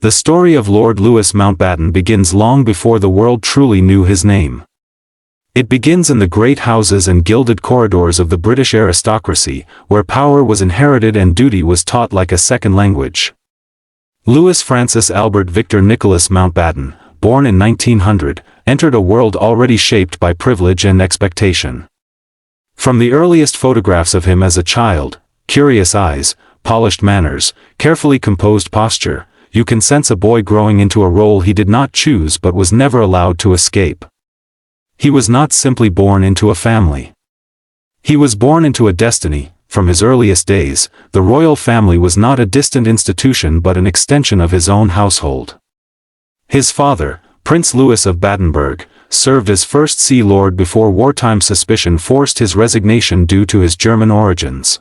The story of Lord Louis Mountbatten begins long before the world truly knew his name. It begins in the great houses and gilded corridors of the British aristocracy, where power was inherited and duty was taught like a second language. Louis Francis Albert Victor Nicholas Mountbatten, born in 1900, entered a world already shaped by privilege and expectation. From the earliest photographs of him as a child, curious eyes, polished manners, carefully composed posture, you can sense a boy growing into a role he did not choose but was never allowed to escape. He was not simply born into a family. He was born into a destiny. From his earliest days, the royal family was not a distant institution but an extension of his own household. His father, Prince Louis of Battenberg, served as First Sea Lord before wartime suspicion forced his resignation due to his German origins.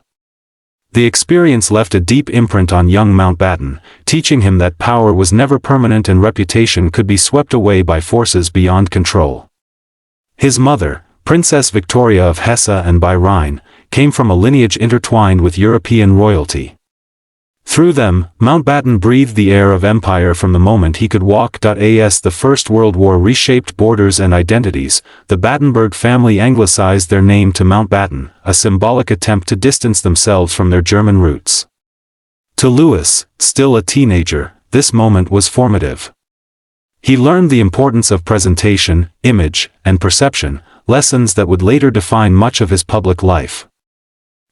The experience left a deep imprint on young Mountbatten, teaching him that power was never permanent and reputation could be swept away by forces beyond control. His mother, Princess Victoria of Hesse and by Rhine, came from a lineage intertwined with European royalty. Through them, Mountbatten breathed the air of empire from the moment he could walk. As the First World War reshaped borders and identities, the Battenberg family anglicized their name to Mountbatten, a symbolic attempt to distance themselves from their German roots. To Louis, still a teenager, this moment was formative. He learned the importance of presentation, image, and perception, lessons that would later define much of his public life.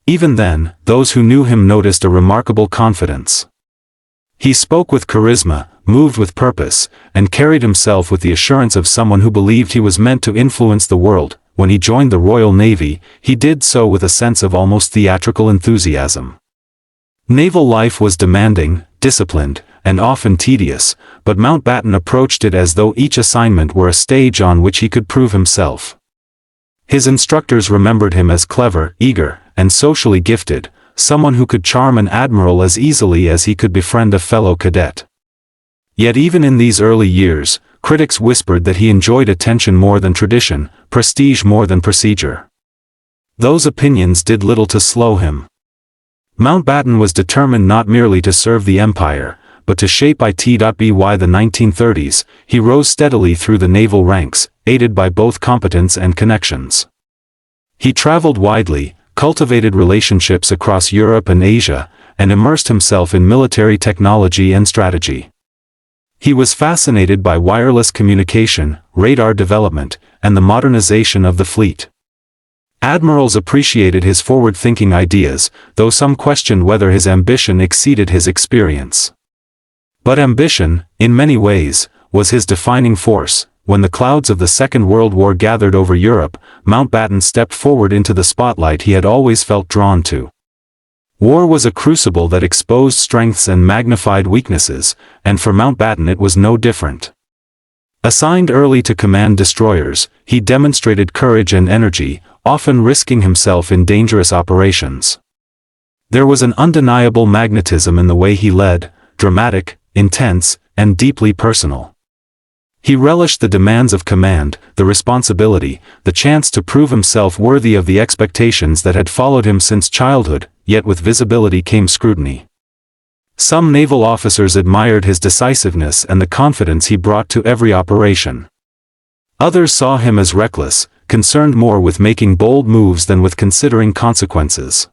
Even then, those who knew him noticed a remarkable confidence. He spoke with charisma, moved with purpose, and carried himself with the assurance of someone who believed he was meant to influence the world. When he joined the Royal Navy, he did so with a sense of almost theatrical enthusiasm. Naval life was demanding, disciplined, and often tedious, but Mountbatten approached it as though each assignment were a stage on which he could prove himself. His instructors remembered him as clever, eager, and socially gifted, someone who could charm an admiral as easily as he could befriend a fellow cadet. Yet even in these early years, critics whispered that he enjoyed attention more than tradition, prestige more than procedure. Those opinions did little to slow him. Mountbatten was determined not merely to serve the empire, but to shape it. By the 1930s, he rose steadily through the naval ranks, aided by both competence and connections. He traveled widely, cultivated relationships across Europe and Asia, and immersed himself in military technology and strategy. He was fascinated by wireless communication, radar development, and the modernization of the fleet. Admirals appreciated his forward-thinking ideas, though some questioned whether his ambition exceeded his experience. But ambition, in many ways, was his defining force. When the clouds of the Second World War gathered over Europe, Mountbatten stepped forward into the spotlight he had always felt drawn to. War was a crucible that exposed strengths and magnified weaknesses, and for Mountbatten it was no different. Assigned early to command destroyers, he demonstrated courage and energy, often risking himself in dangerous operations. There was an undeniable magnetism in the way he led, dramatic, intense, and deeply personal. He relished the demands of command, the responsibility, the chance to prove himself worthy of the expectations that had followed him since childhood, yet with visibility came scrutiny. Some naval officers admired his decisiveness and the confidence he brought to every operation. Others saw him as reckless, concerned more with making bold moves than with considering consequences.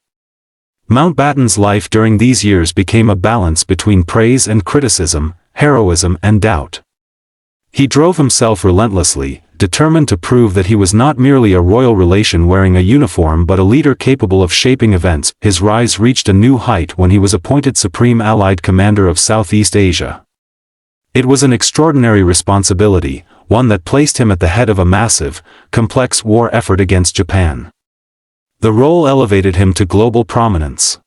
Mountbatten's life during these years became a balance between praise and criticism, heroism and doubt. He drove himself relentlessly, determined to prove that he was not merely a royal relation wearing a uniform but a leader capable of shaping events. His rise reached a new height when he was appointed Supreme Allied Commander of Southeast Asia. It was an extraordinary responsibility, one that placed him at the head of a massive, complex war effort against Japan. The role elevated him to global prominence.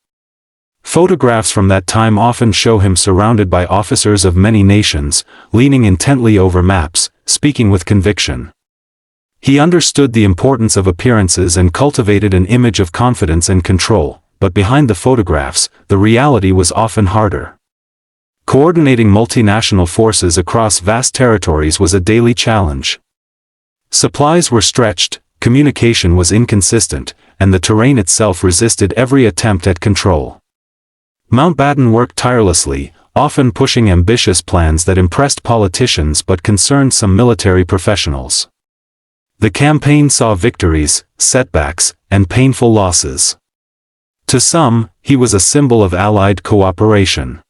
Photographs from that time often show him surrounded by officers of many nations, leaning intently over maps, speaking with conviction. He understood the importance of appearances and cultivated an image of confidence and control, but behind the photographs, the reality was often harder. Coordinating multinational forces across vast territories was a daily challenge. Supplies were stretched, communication was inconsistent, and the terrain itself resisted every attempt at control. Mountbatten worked tirelessly, often pushing ambitious plans that impressed politicians but concerned some military professionals. The campaign saw victories, setbacks, and painful losses. To some, he was a symbol of Allied cooperation.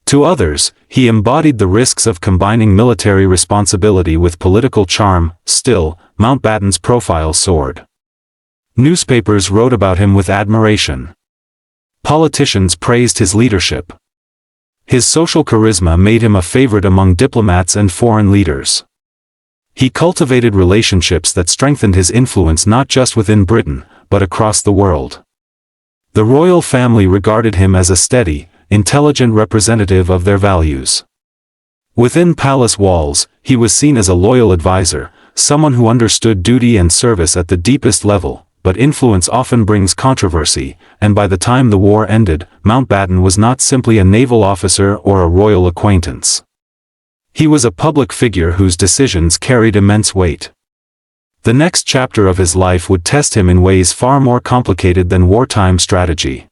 To others, he embodied the risks of combining military responsibility with political charm. Still, Mountbatten's profile soared. Newspapers wrote about him with admiration. Politicians praised his leadership. His social charisma made him a favorite among diplomats and foreign leaders. He cultivated relationships that strengthened his influence not just within Britain, but across the world. The royal family regarded him as a steady, intelligent representative of their values. Within palace walls, he was seen as a loyal advisor, someone who understood duty and service at the deepest level, but influence often brings controversy, and by the time the war ended, Mountbatten was not simply a naval officer or a royal acquaintance. He was a public figure whose decisions carried immense weight. The next chapter of his life would test him in ways far more complicated than wartime strategy.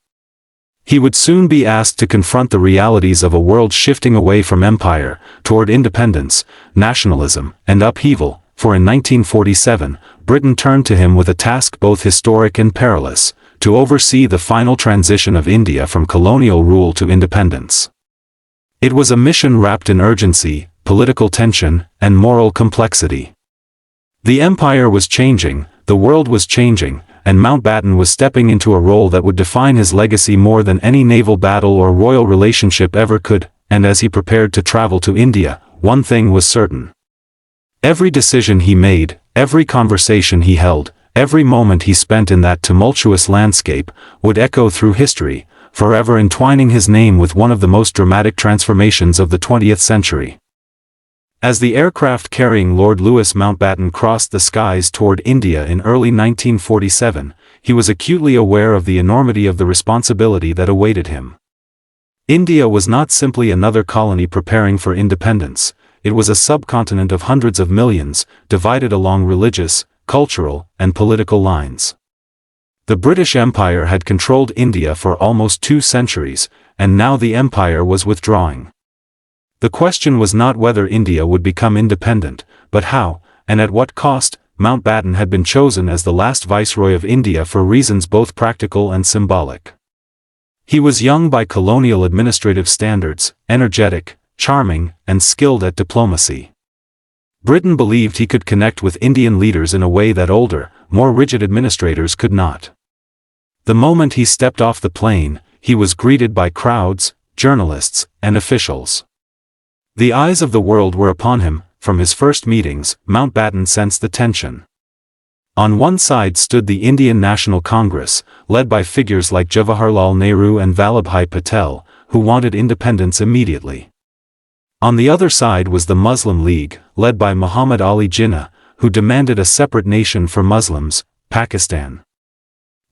He would soon be asked to confront the realities of a world shifting away from empire, toward independence, nationalism, and upheaval, for in 1947, Britain turned to him with a task both historic and perilous, to oversee the final transition of India from colonial rule to independence. It was a mission wrapped in urgency, political tension, and moral complexity. The empire was changing, the world was changing, and Mountbatten was stepping into a role that would define his legacy more than any naval battle or royal relationship ever could, and as he prepared to travel to India, one thing was certain. Every decision he made, every conversation he held, every moment he spent in that tumultuous landscape, would echo through history, forever entwining his name with one of the most dramatic transformations of the 20th century. As the aircraft carrying Lord Louis Mountbatten crossed the skies toward India in early 1947, he was acutely aware of the enormity of the responsibility that awaited him. India was not simply another colony preparing for independence, it was a subcontinent of hundreds of millions, divided along religious, cultural, and political lines. The British Empire had controlled India for almost 2 centuries, and now the empire was withdrawing. The question was not whether India would become independent, but how, and at what cost. Mountbatten had been chosen as the last viceroy of India for reasons both practical and symbolic. He was young by colonial administrative standards, energetic, charming, and skilled at diplomacy. Britain believed he could connect with Indian leaders in a way that older, more rigid administrators could not. The moment he stepped off the plane, he was greeted by crowds, journalists, and officials. The eyes of the world were upon him. From his first meetings, Mountbatten sensed the tension. On one side stood the Indian National Congress, led by figures like Jawaharlal Nehru and Vallabhbhai Patel, who wanted independence immediately. On the other side was the Muslim League, led by Muhammad Ali Jinnah, who demanded a separate nation for Muslims, Pakistan.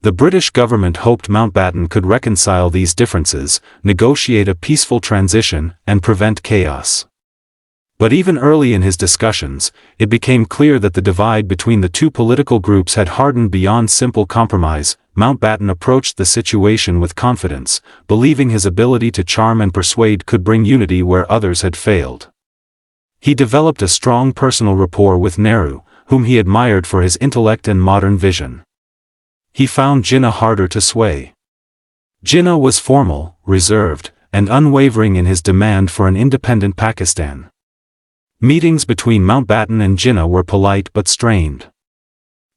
The British government hoped Mountbatten could reconcile these differences, negotiate a peaceful transition, and prevent chaos. But even early in his discussions, it became clear that the divide between the two political groups had hardened beyond simple compromise. Mountbatten approached the situation with confidence, believing his ability to charm and persuade could bring unity where others had failed. He developed a strong personal rapport with Nehru, whom he admired for his intellect and modern vision. He found Jinnah harder to sway. Jinnah was formal, reserved, and unwavering in his demand for an independent Pakistan. Meetings between Mountbatten and Jinnah were polite but strained.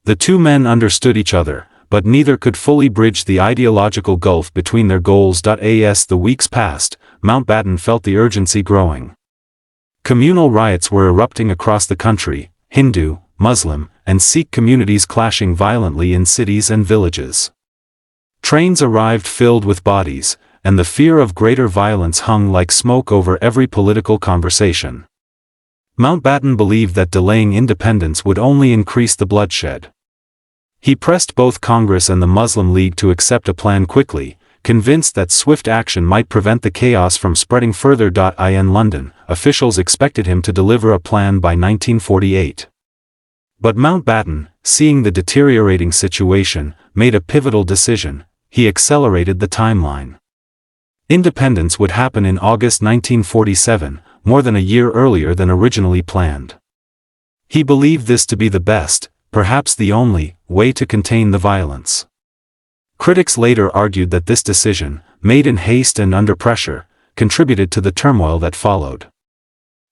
The two men understood each other, but neither could fully bridge the ideological gulf between their goals. As the weeks passed, Mountbatten felt the urgency growing. Communal riots were erupting across the country, Hindu, Muslim, and Sikh communities clashing violently in cities and villages. Trains arrived filled with bodies, and the fear of greater violence hung like smoke over every political conversation. Mountbatten believed that delaying independence would only increase the bloodshed. He pressed both Congress and the Muslim League to accept a plan quickly, convinced that swift action might prevent the chaos from spreading further. In London, officials expected him to deliver a plan by 1948. But Mountbatten, seeing the deteriorating situation, made a pivotal decision. He accelerated the timeline. Independence would happen in August 1947, more than a year earlier than originally planned. He believed this to be the best, perhaps the only, way to contain the violence. Critics later argued that this decision, made in haste and under pressure, contributed to the turmoil that followed.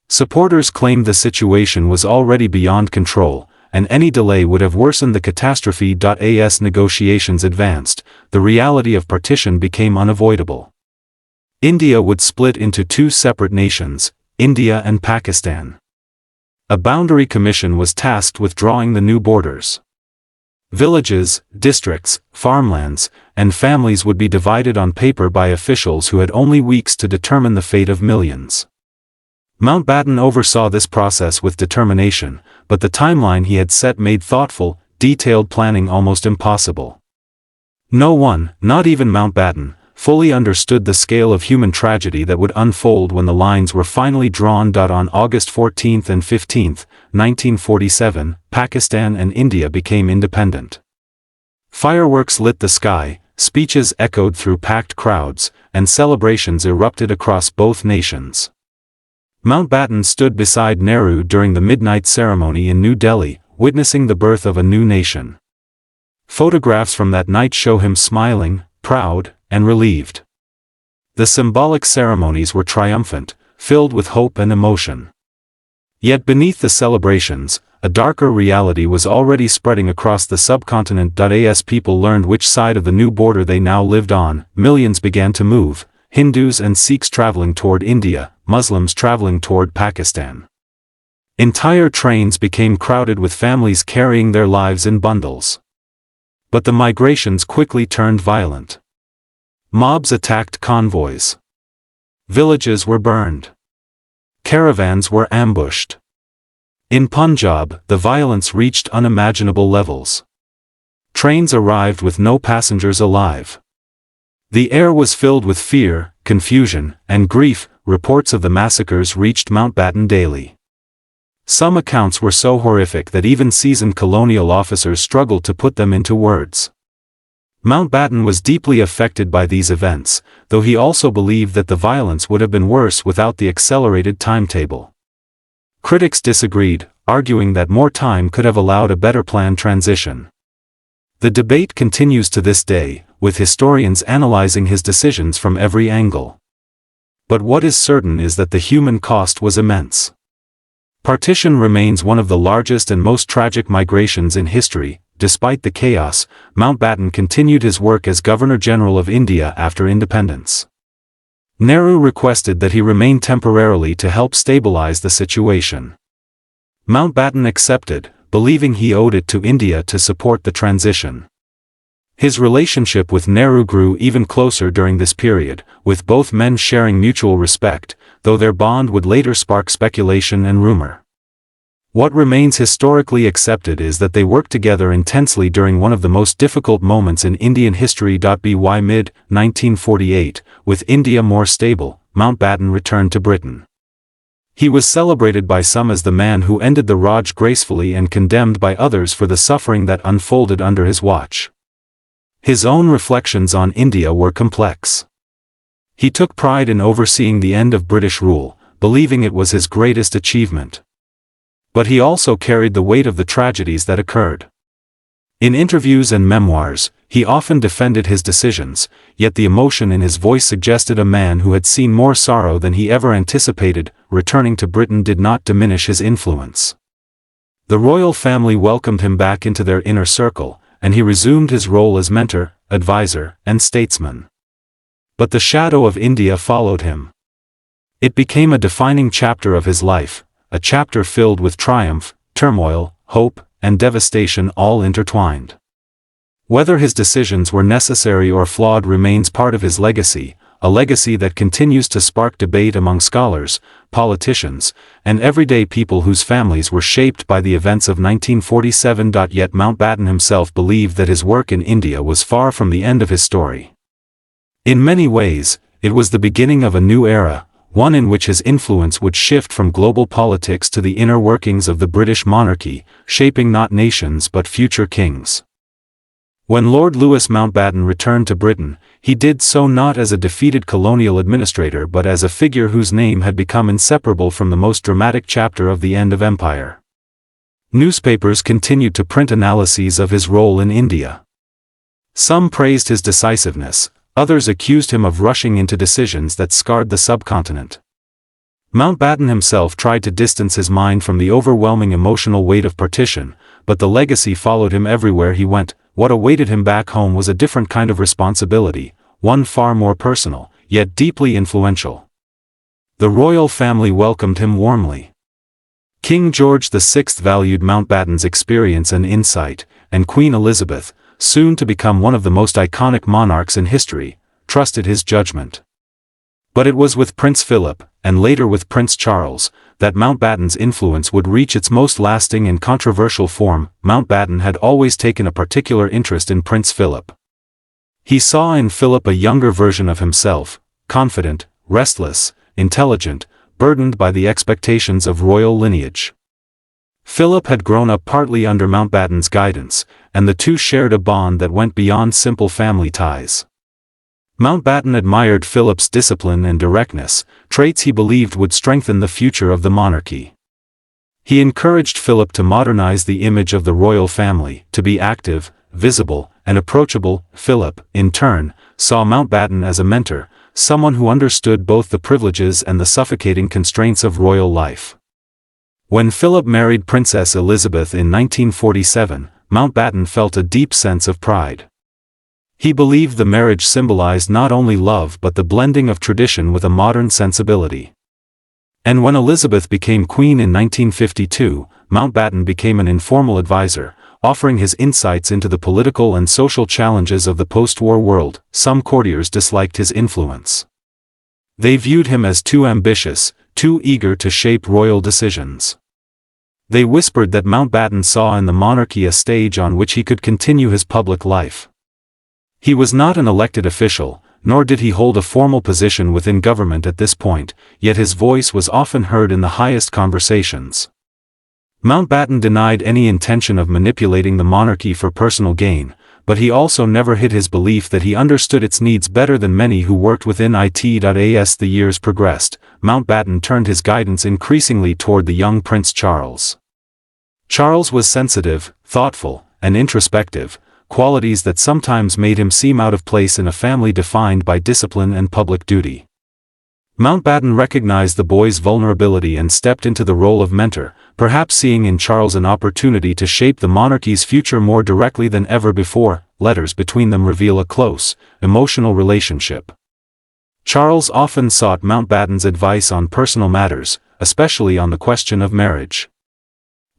Supporters claimed the situation was already beyond control, and any delay would have worsened the catastrophe. As negotiations advanced, the reality of partition became unavoidable. India would split into two separate nations, India and Pakistan. A boundary commission was tasked with drawing the new borders. Villages, districts, farmlands, and families would be divided on paper by officials who had only weeks to determine the fate of millions. Mountbatten oversaw this process with determination, but the timeline he had set made thoughtful, detailed planning almost impossible. No one, not even Mountbatten, fully understood the scale of human tragedy that would unfold when the lines were finally drawn. On August 14 and 15, 1947, Pakistan and India became independent. Fireworks lit the sky, speeches echoed through packed crowds, and celebrations erupted across both nations. Mountbatten stood beside Nehru during the midnight ceremony in New Delhi, witnessing the birth of a new nation. Photographs from that night show him smiling, proud, and relieved. The symbolic ceremonies were triumphant, filled with hope and emotion. Yet beneath the celebrations, a darker reality was already spreading across the subcontinent. As people learned which side of the new border they now lived on, millions began to move, Hindus and Sikhs traveling toward India, Muslims traveling toward Pakistan. Entire trains became crowded with families carrying their lives in bundles. But the migrations quickly turned violent. Mobs attacked convoys. Villages were burned. Caravans were ambushed. In Punjab, the violence reached unimaginable levels. Trains arrived with no passengers alive. The air was filled with fear, confusion, and grief. Reports of the massacres reached Mountbatten daily. Some accounts were so horrific that even seasoned colonial officers struggled to put them into words. Mountbatten was deeply affected by these events, though he also believed that the violence would have been worse without the accelerated timetable. Critics disagreed, arguing that more time could have allowed a better planned transition. The debate continues to this day, with historians analyzing his decisions from every angle. But what is certain is that the human cost was immense. Partition remains one of the largest and most tragic migrations in history. Despite the chaos, Mountbatten continued his work as Governor-General of India after independence. Nehru requested that he remain temporarily to help stabilize the situation. Mountbatten accepted, believing he owed it to India to support the transition. His relationship with Nehru grew even closer during this period, with both men sharing mutual respect, though their bond would later spark speculation and rumor. What remains historically accepted is that they worked together intensely during one of the most difficult moments in Indian history. By mid-1948, with India more stable, Mountbatten returned to Britain. He was celebrated by some as the man who ended the Raj gracefully and condemned by others for the suffering that unfolded under his watch. His own reflections on India were complex. He took pride in overseeing the end of British rule, believing it was his greatest achievement. But he also carried the weight of the tragedies that occurred. In interviews and memoirs, he often defended his decisions, yet the emotion in his voice suggested a man who had seen more sorrow than he ever anticipated. Returning to Britain did not diminish his influence. The royal family welcomed him back into their inner circle, and he resumed his role as mentor, advisor, and statesman. But the shadow of India followed him. It became a defining chapter of his life, a chapter filled with triumph, turmoil, hope, and devastation all intertwined. Whether his decisions were necessary or flawed remains part of his legacy, a legacy that continues to spark debate among scholars, politicians, and everyday people whose families were shaped by the events of 1947. Yet Mountbatten himself believed that his work in India was far from the end of his story. In many ways, it was the beginning of a new era, one in which his influence would shift from global politics to the inner workings of the British monarchy, shaping not nations but future kings. When Lord Louis Mountbatten returned to Britain, he did so not as a defeated colonial administrator but as a figure whose name had become inseparable from the most dramatic chapter of the end of empire. Newspapers continued to print analyses of his role in India. Some praised his decisiveness, others accused him of rushing into decisions that scarred the subcontinent. Mountbatten himself tried to distance his mind from the overwhelming emotional weight of partition, but the legacy followed him everywhere he went. What awaited him back home was a different kind of responsibility, one far more personal, yet deeply influential. The royal family welcomed him warmly. King George VI valued Mountbatten's experience and insight, and Queen Elizabeth, soon to become one of the most iconic monarchs in history, trusted his judgment. But it was with Prince Philip, and later with Prince Charles, that Mountbatten's influence would reach its most lasting and controversial form. Mountbatten had always taken a particular interest in Prince Philip. He saw in Philip a younger version of himself, confident, restless, intelligent, burdened by the expectations of royal lineage. Philip had grown up partly under Mountbatten's guidance, and the two shared a bond that went beyond simple family ties. Mountbatten admired Philip's discipline and directness, traits he believed would strengthen the future of the monarchy. He encouraged Philip to modernize the image of the royal family, to be active, visible, and approachable. Philip, in turn, saw Mountbatten as a mentor, someone who understood both the privileges and the suffocating constraints of royal life. When Philip married Princess Elizabeth in 1947, Mountbatten felt a deep sense of pride. He believed the marriage symbolized not only love but the blending of tradition with a modern sensibility. And when Elizabeth became queen in 1952, Mountbatten became an informal advisor, offering his insights into the political and social challenges of the post-war world. Some courtiers disliked his influence. They viewed him as too ambitious, too eager to shape royal decisions. They whispered that Mountbatten saw in the monarchy a stage on which he could continue his public life. He was not an elected official, nor did he hold a formal position within government at this point, yet his voice was often heard in the highest conversations. Mountbatten denied any intention of manipulating the monarchy for personal gain, but he also never hid his belief that he understood its needs better than many who worked within it. As the years progressed, Mountbatten turned his guidance increasingly toward the young Prince Charles. Charles was sensitive, thoughtful, and introspective, qualities that sometimes made him seem out of place in a family defined by discipline and public duty. Mountbatten recognized the boy's vulnerability and stepped into the role of mentor, perhaps seeing in Charles an opportunity to shape the monarchy's future more directly than ever before. Letters between them reveal a close, emotional relationship. Charles often sought Mountbatten's advice on personal matters, especially on the question of marriage.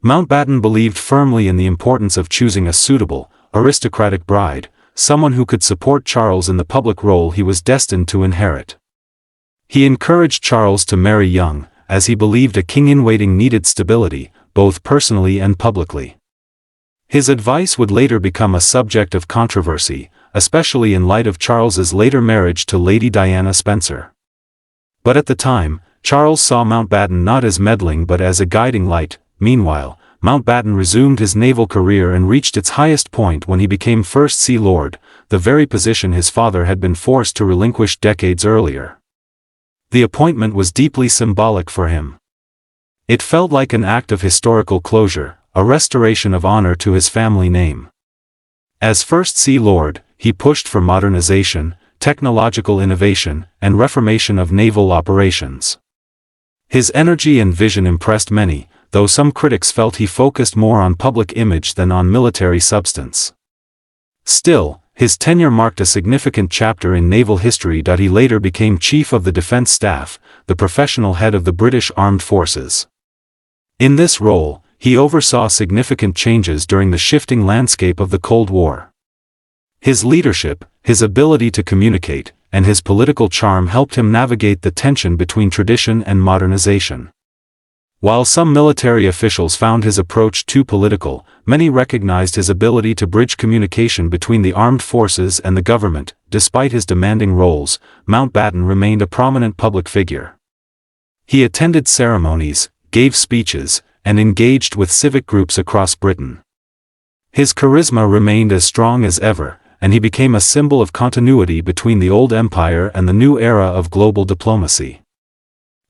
Mountbatten believed firmly in the importance of choosing a suitable, aristocratic bride, someone who could support Charles in the public role he was destined to inherit. He encouraged Charles to marry young, as he believed a king-in-waiting needed stability, both personally and publicly. His advice would later become a subject of controversy, especially in light of Charles's later marriage to Lady Diana Spencer. But at the time, Charles saw Mountbatten not as meddling but as a guiding light. Meanwhile, Mountbatten resumed his naval career and reached its highest point when he became First Sea Lord, the very position his father had been forced to relinquish decades earlier. The appointment was deeply symbolic for him. It felt like an act of historical closure, a restoration of honor to his family name. As First Sea Lord, he pushed for modernization, technological innovation, and reformation of naval operations. His energy and vision impressed many, though some critics felt he focused more on public image than on military substance. Still, his tenure marked a significant chapter in naval history. He later became Chief of the Defence Staff, the professional head of the British Armed Forces. In this role, he oversaw significant changes during the shifting landscape of the Cold War. His leadership, his ability to communicate, and his political charm helped him navigate the tension between tradition and modernization. While some military officials found his approach too political, many recognized his ability to bridge communication between the armed forces and the government. Despite his demanding roles, Mountbatten remained a prominent public figure. He attended ceremonies, gave speeches, and engaged with civic groups across Britain. His charisma remained as strong as ever, and he became a symbol of continuity between the old empire and the new era of global diplomacy.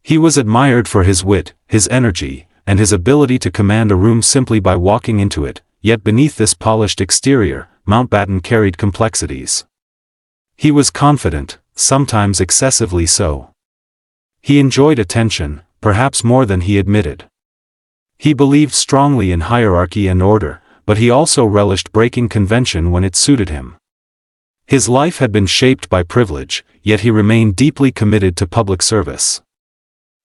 He was admired for his wit, his energy, and his ability to command a room simply by walking into it, yet beneath this polished exterior, Mountbatten carried complexities. He was confident, sometimes excessively so. He enjoyed attention, perhaps more than he admitted. He believed strongly in hierarchy and order, but he also relished breaking convention when it suited him. His life had been shaped by privilege, yet he remained deeply committed to public service.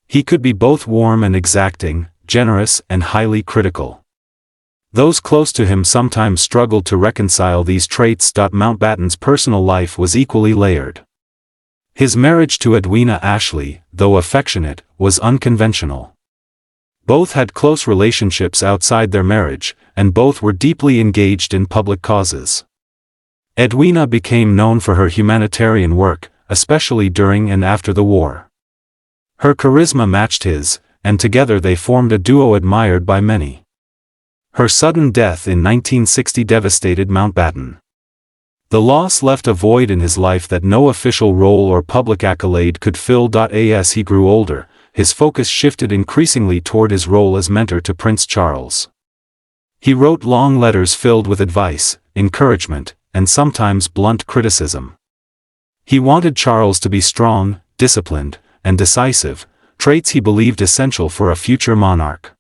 He could be both warm and exacting, generous and highly critical. Those close to him sometimes struggled to reconcile these traits. Mountbatten's personal life was equally layered. His marriage to Edwina Ashley, though affectionate, was unconventional. Both had close relationships outside their marriage, and both were deeply engaged in public causes. Edwina became known for her humanitarian work, especially during and after the war. Her charisma matched his, and together they formed a duo admired by many. Her sudden death in 1960 devastated Mountbatten. The loss left a void in his life that no official role or public accolade could fill. As he grew older, his focus shifted increasingly toward his role as mentor to Prince Charles. He wrote long letters filled with advice, encouragement, and sometimes blunt criticism. He wanted Charles to be strong, disciplined, and decisive, traits he believed essential for a future monarch.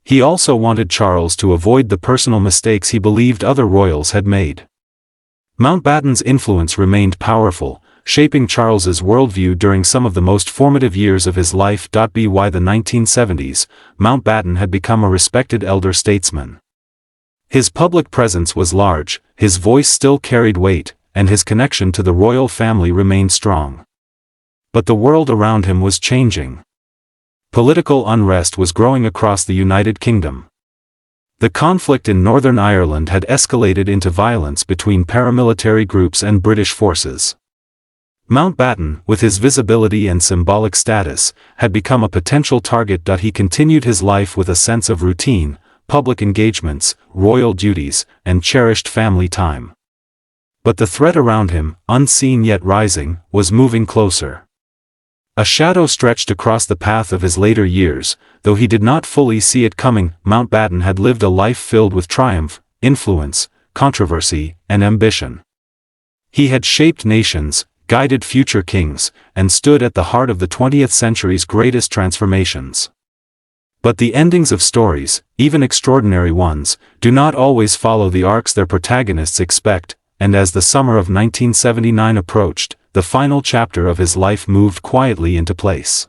He also wanted Charles to avoid the personal mistakes he believed other royals had made. Mountbatten's influence remained powerful, shaping Charles's worldview during some of the most formative years of his life. By the 1970s, Mountbatten had become a respected elder statesman. His public presence was large, his voice still carried weight, and his connection to the royal family remained strong. But the world around him was changing. Political unrest was growing across the United Kingdom. The conflict in Northern Ireland had escalated into violence between paramilitary groups and British forces. Mountbatten, with his visibility and symbolic status, had become a potential target. He continued his life with a sense of routine, public engagements, royal duties, and cherished family time. But the threat around him, unseen yet rising, was moving closer. A shadow stretched across the path of his later years, though he did not fully see it coming. Mountbatten had lived a life filled with triumph, influence, controversy, and ambition. He had shaped nations, guided future kings, and stood at the heart of the 20th century's greatest transformations. But the endings of stories, even extraordinary ones, do not always follow the arcs their protagonists expect, and as the summer of 1979 approached, the final chapter of his life moved quietly into place.